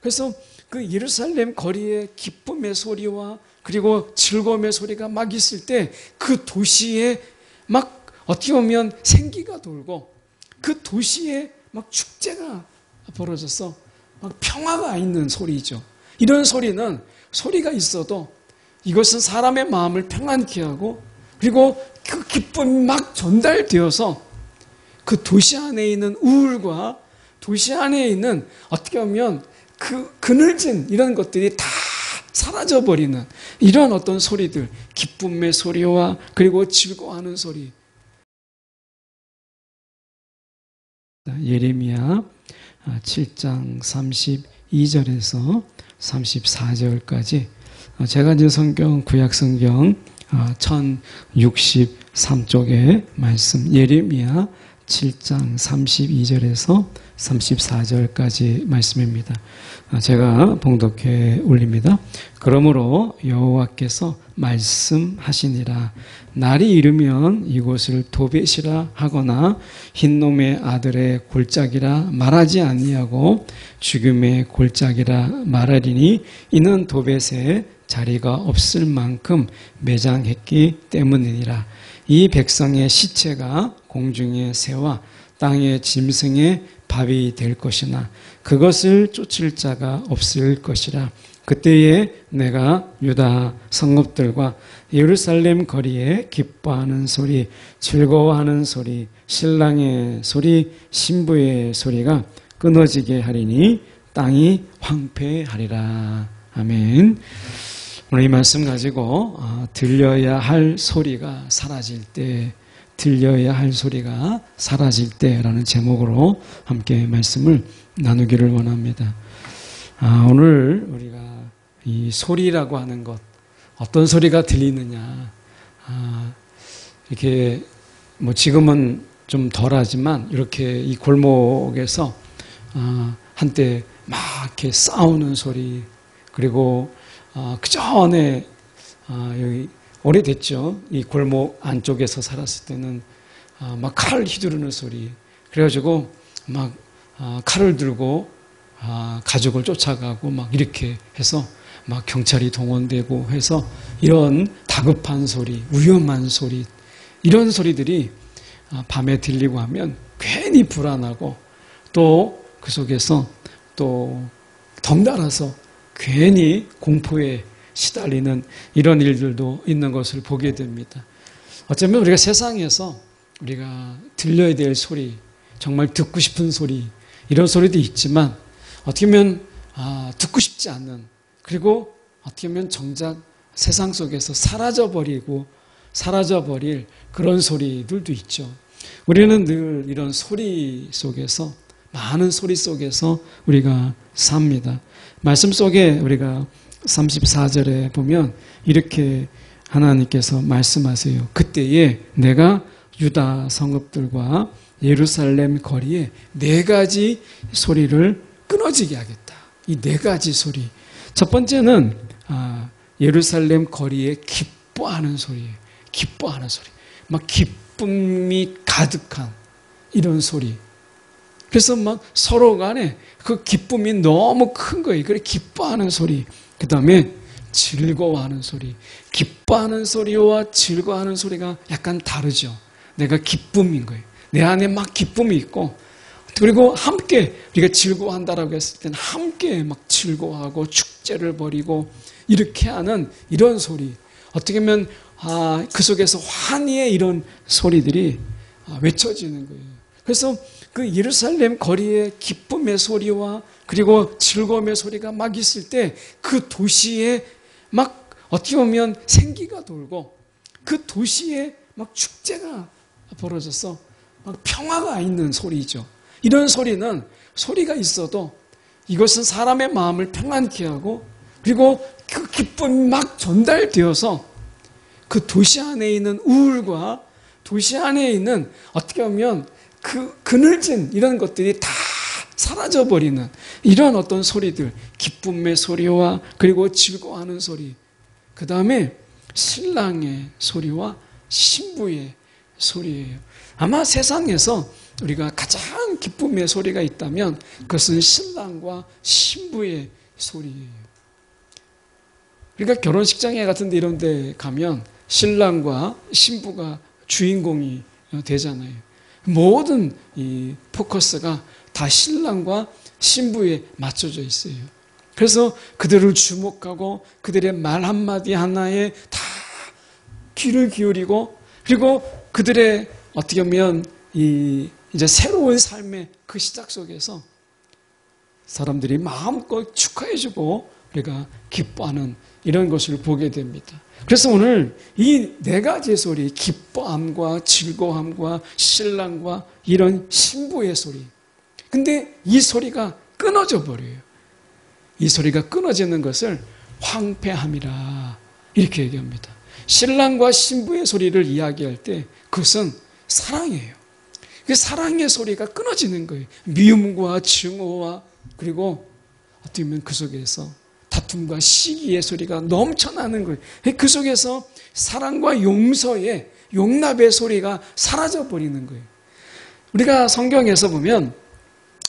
그래서 그 예루살렘 거리에 기쁨의 소리와 그리고 즐거움의 소리가 막 있을 때 그 도시에 막 어떻게 보면 생기가 돌고 그 도시에 막 축제가 벌어져서 막 평화가 있는 소리죠. 이런 소리는 소리가 있어도 이것은 사람의 마음을 평안케 하고 그리고 그 기쁨이 막 전달되어서 그 도시 안에 있는 우울과 도시 안에 있는 어떻게 보면 그 그늘진 이런 것들이 다 사라져버리는 이런 어떤 소리들, 기쁨의 소리와 그리고 즐거워하는 소리. 예레미야 7장 32절에서 34절까지 제가 이제 성경 구약 성경 1063쪽의 말씀 예레미야 7장 32절에서 34절까지 말씀입니다. 제가 봉독해 올립니다. 그러므로 여호와께서 말씀하시니라. 날이 이르면 이곳을 도벳이라 하거나 흰놈의 아들의 골짜기라 말하지 아니하고 죽음의 골짜기라 말하리니 이는 도벳에 자리가 없을 만큼 매장했기 때문이니라. 이 백성의 시체가 공중의 새와 땅의 짐승의 밥이 될 것이나 그것을 쫓을 자가 없을 것이라. 그때에 내가 유다 성읍들과 예루살렘 거리에 기뻐하는 소리, 즐거워하는 소리, 신랑의 소리, 신부의 소리가 끊어지게 하리니 땅이 황폐하리라. 아멘. 오늘 이 말씀 가지고 들려야 할 소리가 사라질 때, 들려야 할 소리가 사라질 때라는 제목으로 함께 말씀을 나누기를 원합니다. 오늘 우리가 이 소리라고 하는 것, 어떤 소리가 들리느냐, 이렇게 뭐 지금은 좀 덜하지만 이렇게 이 골목에서 한때 막 이렇게 싸우는 소리, 그리고 그 전에 여기 오래됐죠. 이 골목 안쪽에서 살았을 때는 막 칼을 휘두르는 소리, 그래가지고 막 칼을 들고 가족을 쫓아가고 막 이렇게 해서 막 경찰이 동원되고 해서 이런 다급한 소리, 위험한 소리, 이런 소리들이 밤에 들리고 하면 괜히 불안하고 또 그 속에서 또 덩달아서 괜히 공포에 시달리는 이런 일들도 있는 것을 보게 됩니다. 어쩌면 우리가 세상에서 우리가 들려야 될 소리, 정말 듣고 싶은 소리, 이런 소리도 있지만 어떻게 보면 듣고 싶지 않는, 그리고 어떻게 보면 정작 세상 속에서 사라져버릴 그런 소리들도 있죠. 우리는 늘 이런 소리 속에서, 많은 소리 속에서 우리가 삽니다. 말씀 속에 우리가 34절에 보면 이렇게 하나님께서 말씀하세요. 그때에 내가 유다 성읍들과 예루살렘 거리에 4가지 소리를 끊어지게 하겠다. 이 4가지 소리. 첫 번째는 예루살렘 거리에 기뻐하는 소리예요. 기뻐하는 소리. 막 기쁨이 가득한 이런 소리. 그래서 막 서로 간에 그 기쁨이 너무 큰 거예요. 그래, 기뻐하는 소리. 그 다음에 즐거워하는 소리. 기뻐하는 소리와 즐거워하는 소리가 약간 다르죠. 내가 기쁨인 거예요. 내 안에 막 기쁨이 있고, 그리고 함께 우리가 즐거워한다라고 했을 때는 함께 막 즐거워하고 축제를 벌이고 이렇게 하는 이런 소리. 어떻게 보면 그 속에서 환희의 이런 소리들이 외쳐지는 거예요. 그래서 그 예루살렘 거리에 기쁨의 소리와 그리고 즐거움의 소리가 막 있을 때 그 도시에 막 어떻게 보면 생기가 돌고 그 도시에 막 축제가 벌어져서 막 평화가 있는 소리죠. 이런 소리는 소리가 있어도 이것은 사람의 마음을 평안케 하고 그리고 그 기쁨이 막 전달되어서 그 도시 안에 있는 우울과 도시 안에 있는 어떻게 보면 그 그늘진 이런 것들이 다 사라져버리는 이런 어떤 소리들, 기쁨의 소리와 그리고 즐거워하는 소리, 그 다음에 신랑의 소리와 신부의 소리예요. 아마 세상에서 우리가 가장 기쁨의 소리가 있다면 그것은 신랑과 신부의 소리예요. 그러니까 결혼식장에 같은 데 이런 데 가면 신랑과 신부가 주인공이 되잖아요. 모든 이 포커스가 다 신랑과 신부에 맞춰져 있어요. 그래서 그들을 주목하고 그들의 말 한마디 하나에 다 귀를 기울이고, 그리고 그들의 어떻게 보면 이제 새로운 삶의 그 시작 속에서 사람들이 마음껏 축하해주고 우리가 기뻐하는 이런 것을 보게 됩니다. 그래서 오늘 이 네 가지의 소리, 기뻐함과 즐거움과 신랑과 이런 신부의 소리, 근데 이 소리가 끊어져 버려요. 이 소리가 끊어지는 것을 황폐함이라 이렇게 얘기합니다. 신랑과 신부의 소리를 이야기할 때 그것은 사랑이에요. 그 사랑의 소리가 끊어지는 거예요. 미움과 증오와, 그리고 어떻게 보면 그 속에서 다툼과 시기의 소리가 넘쳐나는 거예요. 그 속에서 사랑과 용서의, 용납의 소리가 사라져 버리는 거예요. 우리가 성경에서 보면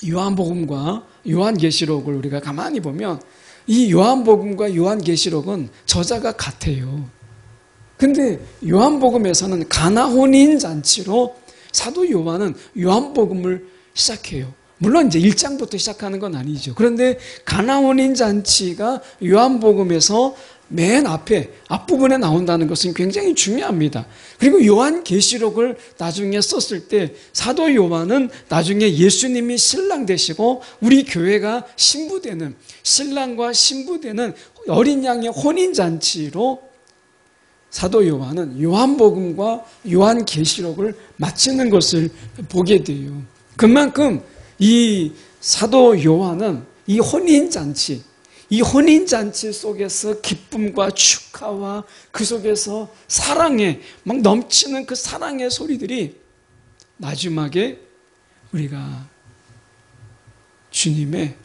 요한복음과 요한계시록을 우리가 가만히 보면 이 요한복음과 요한계시록은 저자가 같아요. 근데 요한복음에서는 가나 혼인잔치로 사도 요한은 요한복음을 시작해요. 물론 이제 1장부터 시작하는 건 아니죠. 그런데 가나 혼인잔치가 요한복음에서 맨 앞부분에 나온다는 것은 굉장히 중요합니다. 그리고 요한계시록을 나중에 썼을 때 사도 요한은 나중에 예수님이 신랑 되시고 우리 교회가 신부 되는, 신랑과 신부 되는 어린 양의 혼인잔치로 사도 요한은 요한복음과 요한계시록을 마치는 것을 보게 돼요. 그만큼 이 사도 요한은 이 혼인잔치 속에서 기쁨과 축하와 그 속에서 사랑에 막 넘치는 그 사랑의 소리들이 마지막에 우리가 주님의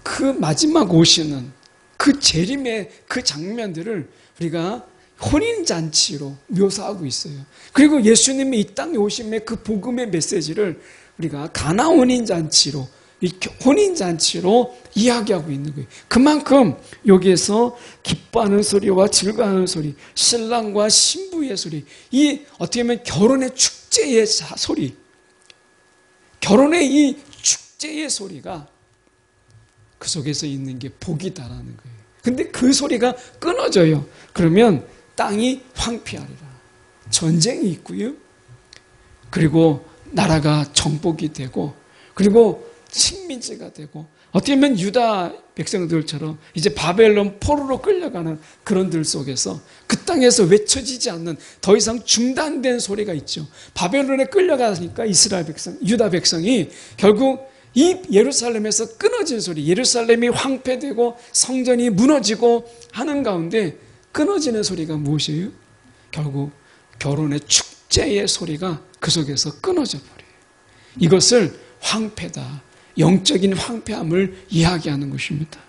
그 마지막 오시는 그 재림의 그 장면들을 우리가 혼인잔치로 묘사하고 있어요. 그리고 예수님이 이 땅에 오심의 그 복음의 메시지를 우리가 가나 혼인잔치로, 이 혼인잔치로 이야기하고 있는 거예요. 그만큼 여기에서 기뻐하는 소리와 즐거워하는 소리, 신랑과 신부의 소리, 이 어떻게 보면 결혼의 축제의 소리, 결혼의 이 축제의 소리가 그 속에서 있는 게 복이다라는 거예요. 근데 그 소리가 끊어져요. 그러면 땅이 황폐하리라. 전쟁이 있고요. 그리고 나라가 정복이 되고, 그리고 식민지가 되고, 어떻게 보면 유다 백성들처럼 이제 바벨론 포로로 끌려가는 그런들 속에서 그 땅에서 외쳐지지 않는 더 이상 중단된 소리가 있죠. 바벨론에 끌려가니까 이스라엘 백성, 유다 백성이 결국 이 예루살렘에서 끊어진 소리, 예루살렘이 황폐되고 성전이 무너지고 하는 가운데 끊어지는 소리가 무엇이에요? 결국 결혼의 축제의 소리가 그 속에서 끊어져 버려요. 이것을 황폐다, 영적인 황폐함을 이야기하는 것입니다.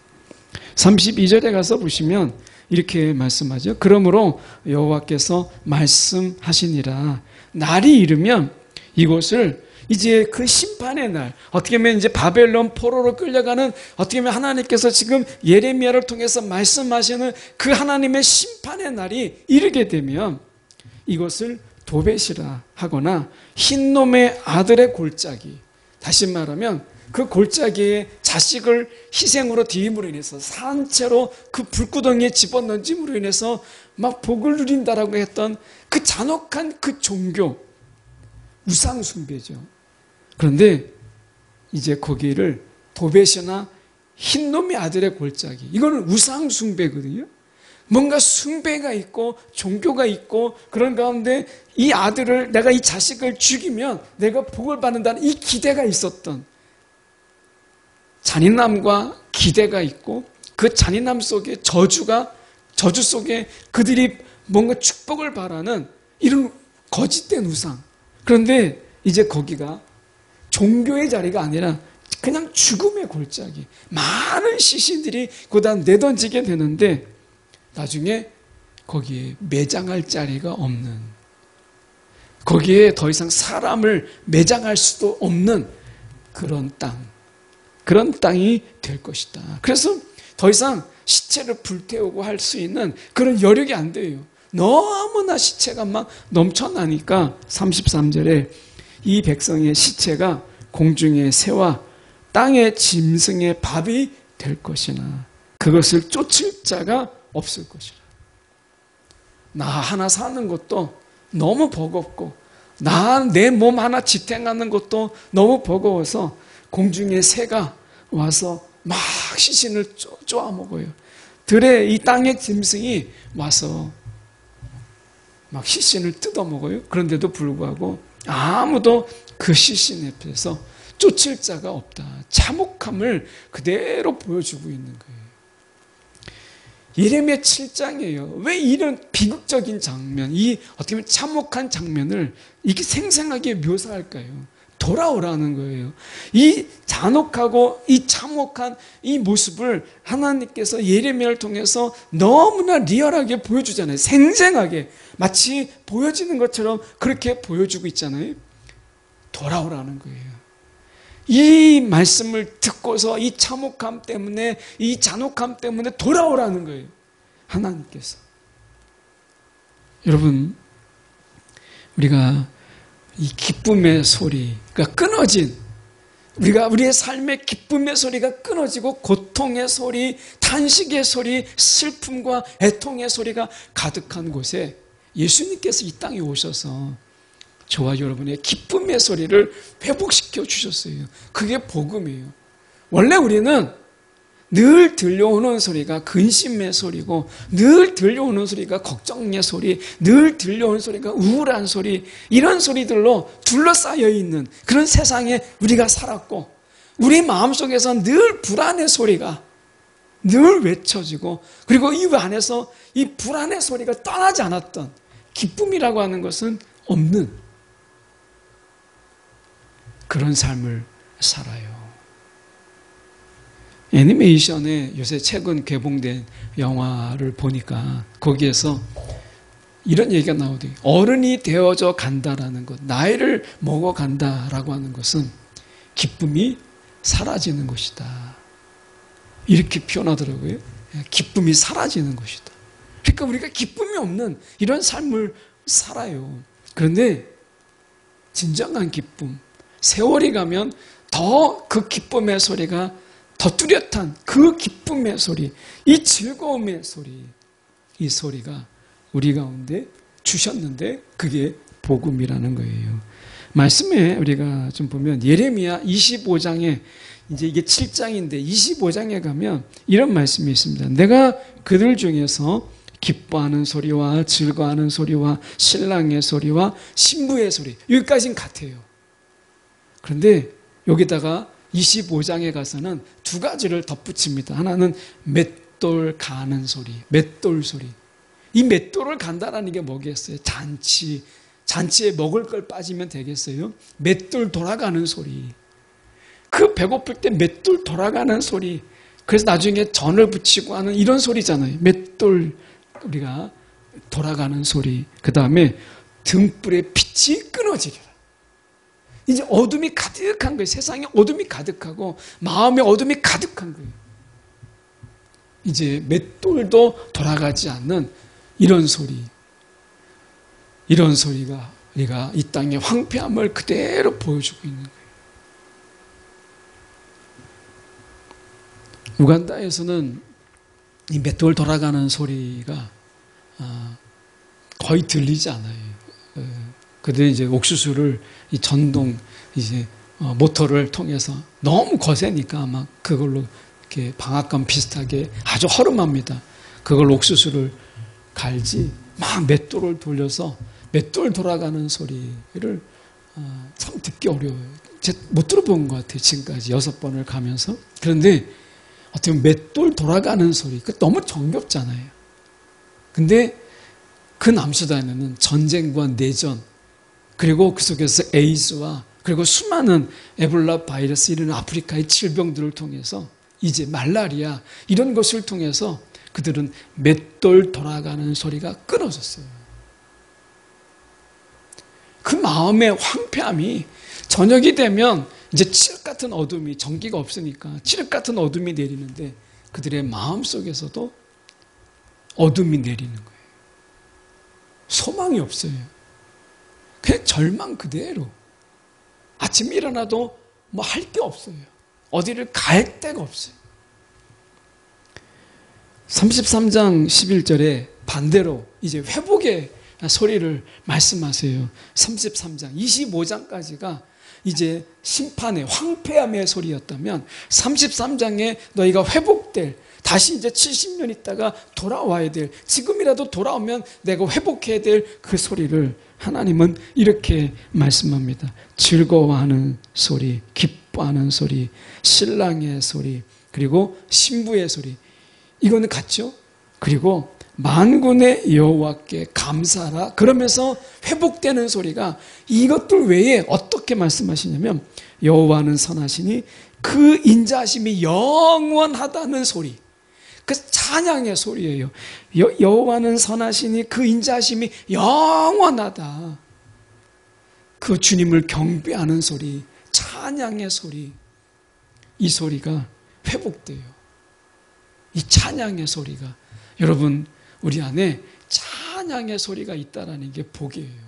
32절에 가서 보시면 이렇게 말씀하죠. 그러므로 여호와께서 말씀하시니라. 날이 이르면 이곳을 이제 그 심판의 날, 어떻게 보면 이제 바벨론 포로로 끌려가는, 어떻게 보면 하나님께서 지금 예레미야를 통해서 말씀하시는 그 하나님의 심판의 날이 이르게 되면 이것을 도벳이라 하거나 흰놈의 아들의 골짜기, 다시 말하면 그 골짜기에 자식을 희생으로 드림으로 인해서 산채로 그 불구덩이에 집어던짐으로 인해서 막 복을 누린다라고 했던 그 잔혹한 그 종교, 우상 숭배죠. 그런데 이제 거기를 도벳이나 흰놈의 아들의 골짜기, 이거는 우상 숭배거든요. 뭔가 숭배가 있고 종교가 있고 그런 가운데 이 아들을, 내가 이 자식을 죽이면 내가 복을 받는다는 이 기대가 있었던 잔인함과 기대가 있고, 그 잔인함 속에 저주 속에 그들이 뭔가 축복을 바라는 이런 거짓된 우상. 그런데 이제 거기가 종교의 자리가 아니라 그냥 죽음의 골짜기, 많은 시신들이 거기다 내던지게 되는데 나중에 거기에 매장할 자리가 없는, 거기에 더 이상 사람을 매장할 수도 없는 그런 땅이 될 것이다. 그래서 더 이상 시체를 불태우고 할 수 있는 그런 여력이 안 돼요. 너무나 시체가 막 넘쳐나니까 33절에 이 백성의 시체가 공중의 새와 땅의 짐승의 밥이 될 것이나 그것을 쫓을 자가 없을 것이라. 나 하나 사는 것도 너무 버겁고 내 몸 하나 지탱하는 것도 너무 버거워서 공중의 새가 와서 막 시신을 쪼아 먹어요. 들에 이 땅의 짐승이 와서 막 시신을 뜯어 먹어요. 그런데도 불구하고 아무도 그 시신 앞에서 쫓을 자가 없다. 참혹함을 그대로 보여주고 있는 거예요. 예레미야 7장이에요. 왜 이런 비극적인 장면, 이 어떻게 보면 참혹한 장면을 이렇게 생생하게 묘사할까요? 돌아오라는 거예요. 이 잔혹하고 이 참혹한 이 모습을 하나님께서 예레미야를 통해서 너무나 리얼하게 보여주잖아요. 생생하게 마치 보여지는 것처럼 그렇게 보여주고 있잖아요. 돌아오라는 거예요. 이 말씀을 듣고서 이 참혹함 때문에 이 잔혹함 때문에 돌아오라는 거예요. 하나님께서. 여러분, 우리가 이 기쁨의 소리가 끊어진, 우리의 삶의 기쁨의 소리가 끊어지고 고통의 소리, 탄식의 소리, 슬픔과 애통의 소리가 가득한 곳에 예수님께서 이 땅에 오셔서 저와 여러분의 기쁨의 소리를 회복시켜 주셨어요. 그게 복음이에요. 원래 우리는 늘 들려오는 소리가 근심의 소리고, 늘 들려오는 소리가 걱정의 소리, 늘 들려오는 소리가 우울한 소리, 이런 소리들로 둘러싸여 있는 그런 세상에 우리가 살았고, 우리 마음속에서 늘 불안의 소리가 늘 외쳐지고, 그리고 이 안에서 이 불안의 소리가 떠나지 않았던, 기쁨이라고 하는 것은 없는 그런 삶을 살아요. 애니메이션에 요새 최근 개봉된 영화를 보니까 거기에서 이런 얘기가 나오대요. 어른이 되어져 간다라는 것, 나이를 먹어 간다라고 하는 것은 기쁨이 사라지는 것이다. 이렇게 표현하더라고요. 기쁨이 사라지는 것이다. 그러니까 우리가 기쁨이 없는 이런 삶을 살아요. 그런데 진정한 기쁨, 세월이 가면 더 그 기쁨의 소리가 더 뚜렷한 그 기쁨의 소리, 이 즐거움의 소리, 이 소리가 우리 가운데 주셨는데 그게 복음이라는 거예요. 말씀에 우리가 좀 보면 예레미야 25장에 이제 이게 7장인데 25장에 가면 이런 말씀이 있습니다. 내가 그들 중에서 기뻐하는 소리와 즐거워하는 소리와 신랑의 소리와 신부의 소리, 여기까지는 같아요. 그런데 여기다가 25장에 가서는 두 가지를 덧붙입니다. 하나는 맷돌 가는 소리, 맷돌 소리. 이 맷돌을 간다라는 게 뭐겠어요? 잔치에 먹을 걸 빠지면 되겠어요? 맷돌 돌아가는 소리. 그 배고플 때 맷돌 돌아가는 소리. 그래서 나중에 전을 붙이고 하는 이런 소리잖아요. 맷돌 우리가 돌아가는 소리. 그 다음에 등불의 빛이 끊어지게. 이제 어둠이 가득한 거예요. 세상에 어둠이 가득하고 마음에 어둠이 가득한 거예요. 이제 맷돌도 돌아가지 않는 이런 소리. 이런 소리가 우리가 이 땅의 황폐함을 그대로 보여주고 있는 거예요. 우간다에서는 이 맷돌 돌아가는 소리가 거의 들리지 않아요. 그들이 이제 옥수수를 이 전동 이제 모터를 통해서 너무 거세니까 막 그걸로 이렇게 방앗간 비슷하게 아주 허름합니다. 그걸 옥수수를 갈지 막 맷돌을 돌려서 맷돌 돌아가는 소리를 참 듣기 어려워요. 제가 못 들어본 것 같아요. 지금까지 6번을 가면서. 그런데 어떻게 보면 맷돌 돌아가는 소리, 그 너무 정겹잖아요. 근데 그 남수단에는 전쟁과 내전, 그리고 그 속에서 에이즈와 그리고 수많은 에볼라 바이러스 이런 아프리카의 질병들을 통해서 이제 말라리아 이런 것을 통해서 그들은 맷돌 돌아가는 소리가 끊어졌어요. 그 마음의 황폐함이 저녁이 되면 이제 칠흑 같은 어둠이, 전기가 없으니까 칠흑 같은 어둠이 내리는데 그들의 마음 속에서도 어둠이 내리는 거예요. 소망이 없어요. 그냥 절망 그대로. 아침에 일어나도 뭐 할 게 없어요. 어디를 갈 데가 없어요. 33장 11절에 반대로 이제 회복의 소리를 말씀하세요. 33장, 25장까지가 이제 심판의 황폐함의 소리였다면 33장에 너희가 회복될, 다시 이제 70년 있다가 돌아와야 될, 지금이라도 돌아오면 내가 회복해야 될 그 소리를 하나님은 이렇게 말씀합니다. 즐거워하는 소리, 기뻐하는 소리, 신랑의 소리, 그리고 신부의 소리. 이거는 같죠? 그리고 만군의 여호와께 감사하라. 그러면서 회복되는 소리가 이것들 외에 어떻게 말씀하시냐면 여호와는 선하시니 그 인자하심이 영원하다는 소리. 그 찬양의 소리예요. 여호와는 선하시니 그 인자하심이 영원하다. 그 주님을 경배하는 소리, 찬양의 소리. 이 소리가 회복돼요. 이 찬양의 소리가. 여러분, 우리 안에 찬양의 소리가 있다라는 게 복이에요.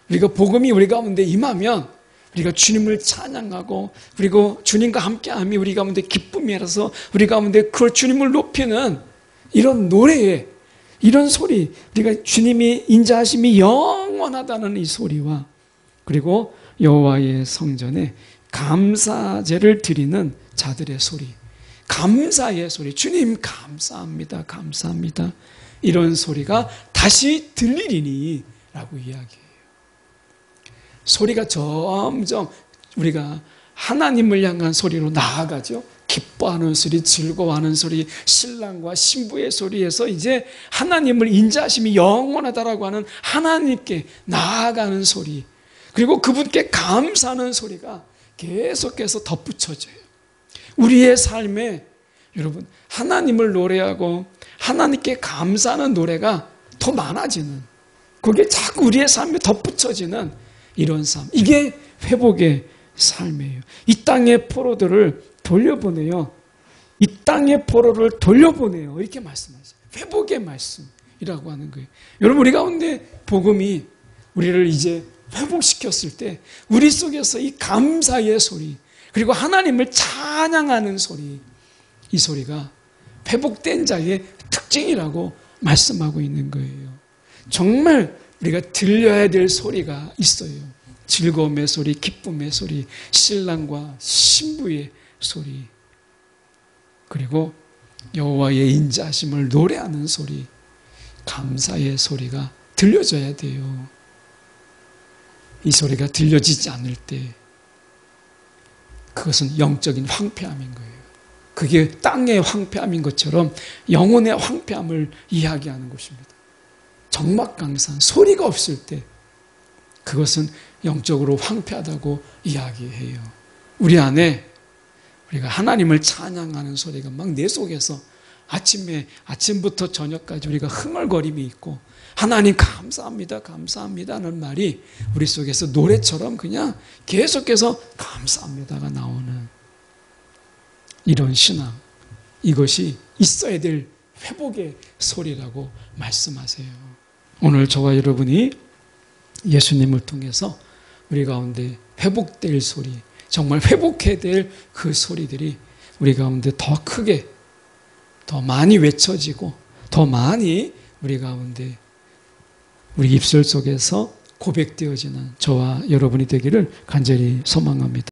우리가 복음이 우리 가운데 임하면 우리가 주님을 찬양하고, 그리고 주님과 함께함이 우리 가운데 기쁨이라서 우리 가운데 그 주님을 높이는 이런 노래에, 이런 소리, 우리가 주님이 인자하심이 영원하다는 이 소리와, 그리고 여호와의 성전에 감사제를 드리는 자들의 소리, 감사의 소리, 주님 감사합니다, 감사합니다, 이런 소리가 다시 들리리니 라고 이야기해요. 소리가 점점 우리가 하나님을 향한 소리로 나아가죠. 기뻐하는 소리, 즐거워하는 소리, 신랑과 신부의 소리에서 이제 하나님을 인자하심이 영원하다라고 하는 하나님께 나아가는 소리, 그리고 그분께 감사하는 소리가 계속해서 덧붙여져요. 우리의 삶에 여러분 하나님을 노래하고 하나님께 감사하는 노래가 더 많아지는, 그게 자꾸 우리의 삶에 덧붙여지는 이런 삶, 이게 회복의 삶이에요. 이 땅의 포로들을 돌려보내요. 이 땅의 포로를 돌려보내요. 이렇게 말씀하세요. 회복의 말씀이라고 하는 거예요. 여러분, 우리 가운데 복음이 우리를 이제 회복시켰을 때 우리 속에서 이 감사의 소리, 그리고 하나님을 찬양하는 소리, 이 소리가 회복된 자의 특징이라고 말씀하고 있는 거예요. 정말 우리가 들려야 될 소리가 있어요. 즐거움의 소리, 기쁨의 소리, 신랑과 신부의 소리, 그리고 여호와의 인자하심을 노래하는 소리, 감사의 소리가 들려져야 돼요. 이 소리가 들려지지 않을 때 그것은 영적인 황폐함인 거예요. 그게 땅의 황폐함인 것처럼 영혼의 황폐함을 이야기하는 것입니다. 적막강산, 소리가 없을 때 그것은 영적으로 황폐하다고 이야기해요. 우리 안에 우리가 하나님을 찬양하는 소리가 막 내 속에서 아침부터 저녁까지 우리가 흥얼거림이 있고, 하나님 감사합니다, 감사합니다는 말이 우리 속에서 노래처럼 그냥 계속해서 감사합니다가 나오는 이런 신앙, 이것이 있어야 될 회복의 소리라고 말씀하세요. 오늘 저와 여러분이 예수님을 통해서 우리 가운데 회복될 소리, 정말 회복해야 될 그 소리들이 우리 가운데 더 크게, 더 많이 외쳐지고 더 많이 우리 가운데 우리 입술 속에서 고백되어지는 저와 여러분이 되기를 간절히 소망합니다.